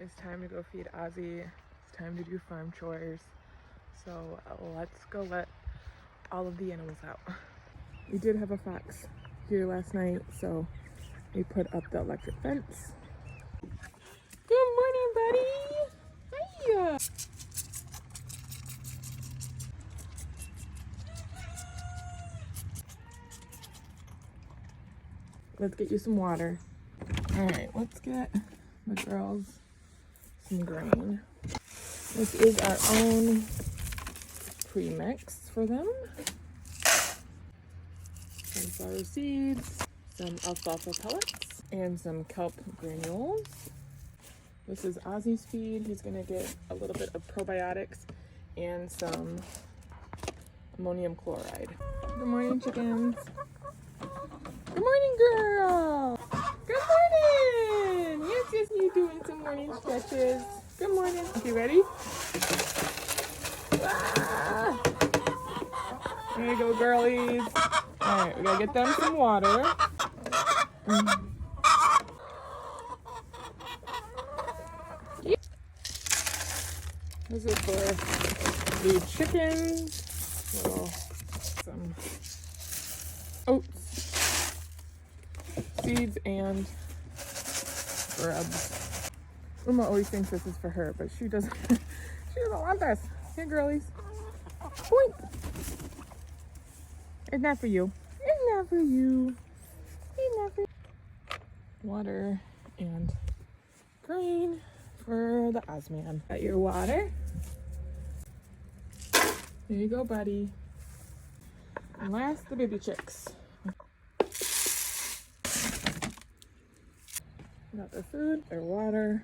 It's time to go feed Ozzy. It's time to do farm chores. So let's go let all of the animals out. We did have a fox here last night, so we put up the electric fence. Good morning, buddy. Hiya. Let's get you some water. All right, let's get the girls some grain. This is our own pre-mix for them. Sunflower seeds, some alfalfa pellets, and some kelp granules. This is Ozzy's feed. He's gonna get a little bit of probiotics and some ammonium chloride. Good morning, chickens. Good morning, girl. Good morning. Yes, you doing some morning stretches. Good morning. Okay, ready? Ah. There you go, girlies. All right, we gotta get them some water. This is for the chickens. Some oats, seeds, and grubs. Uma always thinks this is for her, but she doesn't. She doesn't want this. Here, girlies. Boink. It's not for you. It's not for you. It's not for you. Water and grain for the Ozman. Got your water. There you go, buddy. And last, the baby chicks. Got their food, their water,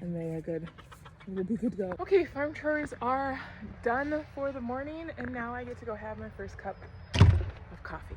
and they are good. We'll be good to go. Okay, farm chores are done for the morning, and now I get to go have my first cup of coffee.